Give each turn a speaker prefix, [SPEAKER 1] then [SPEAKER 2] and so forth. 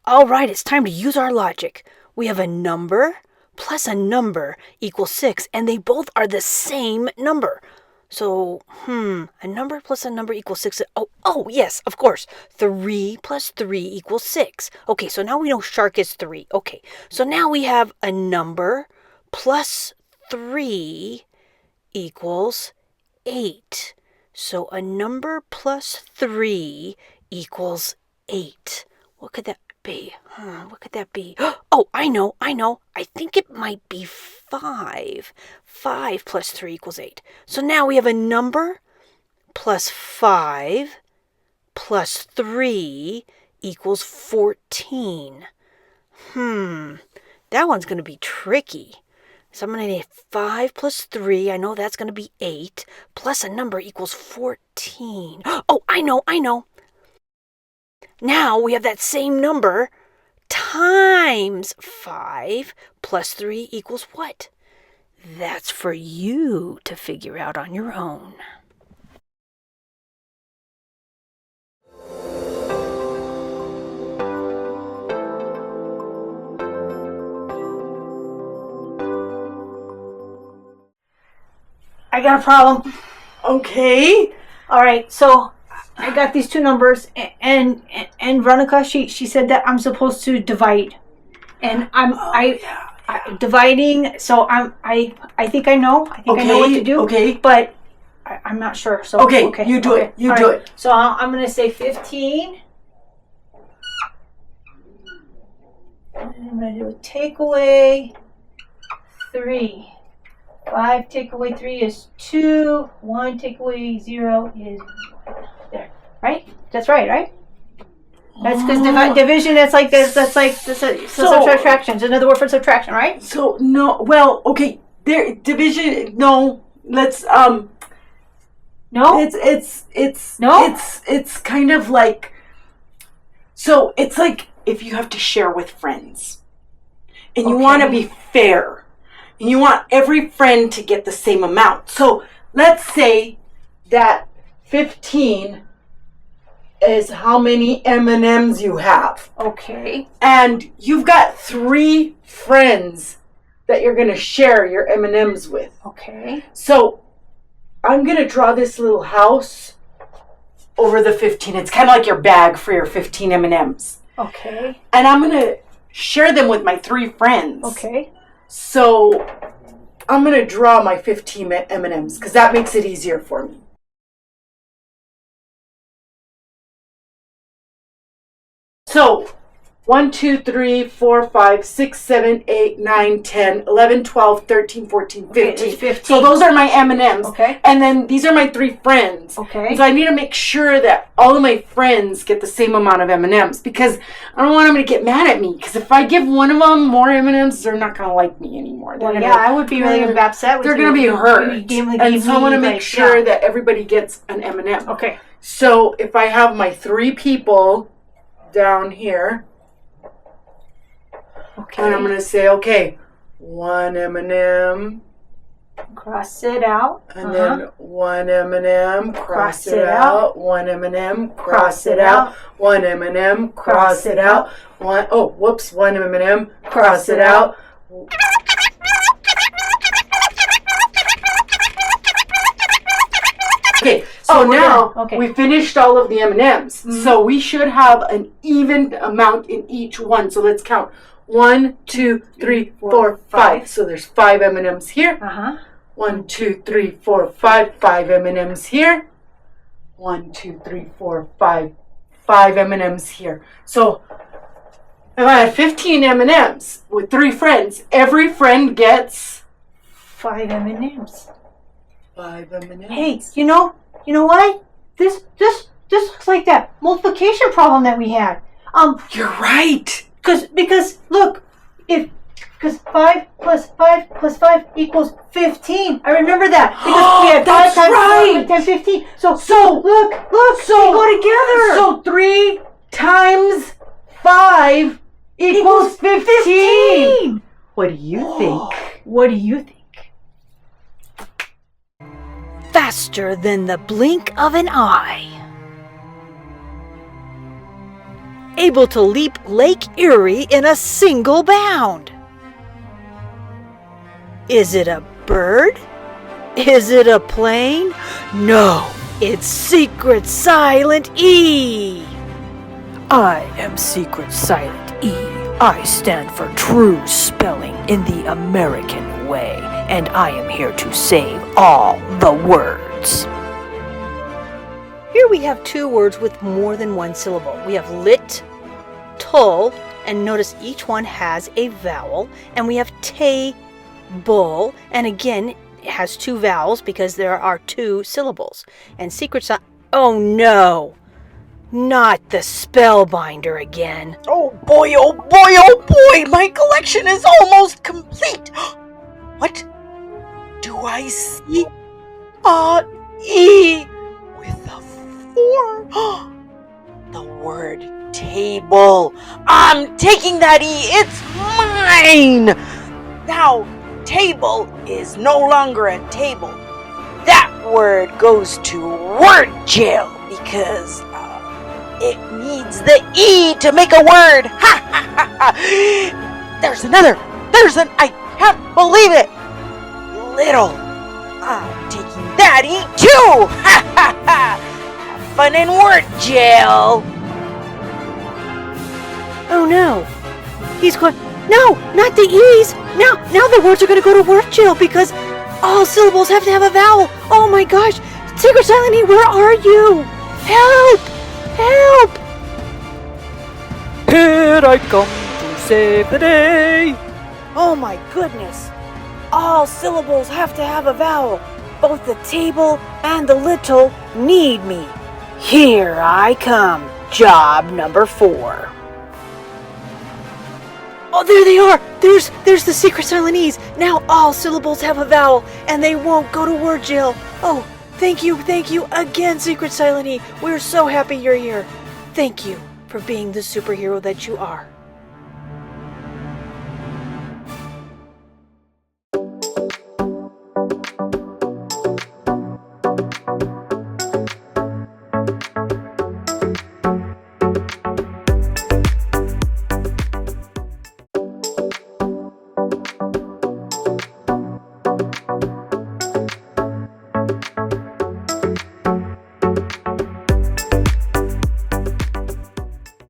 [SPEAKER 1] All right, it's time to use our logic. We have a number plus a number equals 6, and they both are the same number. So, a number plus a number equals 6. Oh, yes, of course. 3 plus 3 equals 6. Okay, so now we know shark is 3. Okay, so now we have a number plus 3 equals 8. So a number plus 3 equals 8. What could that be? What could that be? Oh, I know. I think it might be 5. 5 plus 3 equals 8. So now we have a number plus 5 plus 3 equals 14. That one's going to be tricky. So I'm going to need 5 plus 3. I know that's going to be 8. Plus a number equals 14. Oh, I know. Now we have that same number times 5 plus 3 equals what? That's for you to figure out on your own. I got a problem.
[SPEAKER 2] Okay.
[SPEAKER 1] All right, so I got these two numbers, and Veronica, she said that I'm supposed to divide, and I'm dividing. So I think I know. I know what to do.
[SPEAKER 2] Okay.
[SPEAKER 1] But I'm not sure. So
[SPEAKER 2] okay. You do it. You do it.
[SPEAKER 1] So I'm gonna say 15. And I'm gonna do a take away 3. 5 take away 3 is 2. 1 take away 0 is 1. There, right? That's right? That's because division. That's like subtraction. It's another word for subtraction, right?
[SPEAKER 2] So no. Well, okay. There division. No. Let's
[SPEAKER 1] No.
[SPEAKER 2] It's
[SPEAKER 1] no.
[SPEAKER 2] It's kind of like. So it's like if you have to share with friends, and you want to be fair. And you want every friend to get the same amount. So let's say that 15 is how many M&Ms you have.
[SPEAKER 1] Okay.
[SPEAKER 2] And you've got 3 friends that you're going to share your M&Ms with.
[SPEAKER 1] Okay.
[SPEAKER 2] So I'm going to draw this little house over the 15. It's kind of like your bag for your 15 M&Ms.
[SPEAKER 1] Okay.
[SPEAKER 2] And I'm going to share them with my 3 friends.
[SPEAKER 1] Okay.
[SPEAKER 2] So I'm going to draw my 15 M&Ms because that makes it easier for me. So 1, 2, 3, 4, 5, 6, 7, 8, 9, 10, 11, 12, 13, 14, 15.
[SPEAKER 1] 15.
[SPEAKER 2] So those are my M&Ms.
[SPEAKER 1] Okay.
[SPEAKER 2] And then these are my 3 friends.
[SPEAKER 1] Okay.
[SPEAKER 2] So I need to make sure that all of my friends get the same amount of M&Ms because I don't want them to get mad at me. Because if I give one of them more M&Ms, they're not going to like me anymore.
[SPEAKER 1] I would be really upset with you.
[SPEAKER 2] They're going to be hurt. And so I want to make sure that everybody gets an M&M.
[SPEAKER 1] Okay.
[SPEAKER 2] So if I have my 3 people down here.
[SPEAKER 1] Okay.
[SPEAKER 2] And I'm going to say, okay, 1 M&M.
[SPEAKER 1] Cross it out.
[SPEAKER 2] And then 1 M&M. Cross it out. 1 M&M. Cross it out. 1 M&M. Cross it out. 1 M&M. Cross it out. Okay, so now we finished all of the M&Ms. Mm-hmm. So we should have an even amount in each one. So let's count. 1, 2, 3, 4, 5. So there's 5 M&Ms here. 1, 2, 3, 4, 5. 5 M&Ms here. 1, 2, 3, 4, 5. 5 M&Ms here. So if I had 15 M&Ms with 3 friends, every friend gets
[SPEAKER 1] 5 M&Ms.
[SPEAKER 2] 5 M&Ms.
[SPEAKER 1] Hey, you know what? This looks like that multiplication problem that we had.
[SPEAKER 2] You're right.
[SPEAKER 1] Because look, because 5 plus 5 plus 5 equals 15. I remember that because we had 5 times 5, 10, 15. So look, they go together.
[SPEAKER 2] So 3 times 5 equals 15. What do you think?
[SPEAKER 1] What do you think? Faster than the blink of an eye. able to leap Lake Erie in a single bound? Is it a bird? Is it a plane? No, it's Secret Silent E. I am Secret Silent E. I stand for true spelling in the American way, and I am here to save all the words. Here we have two words with more than one syllable. We have lit, tull, and notice each one has a vowel, and we have table, and again, it has two vowels because there are two syllables. And oh no! Not the spellbinder again.
[SPEAKER 3] Oh boy, oh boy, oh boy! My collection is almost complete! What do I see? E with a 4. The word table. I'm taking that E. It's mine! Now, table is no longer a table. That word goes to word jail because it needs the E to make a word. Ha ha ha ha! There's I can't believe it. Little. I'm taking that E too. Ha ha ha! Have fun in word jail.
[SPEAKER 1] Oh no! He's going. No, not the E's. Now the words are going to go to word jail because all syllables have to have a vowel. Oh my gosh! Secret Silent E, where are you? Help! Help!
[SPEAKER 4] Here I come to save the day.
[SPEAKER 1] Oh my goodness! All syllables have to have a vowel. Both the table and the little need me. Here I come. Job number 4. Oh, there they are! There's the Secret Silent E's. Now all syllables have a vowel, and they won't go to word jail. Oh, thank you again, Secret Silent E. We're so happy you're here. Thank you for being the superhero that you are.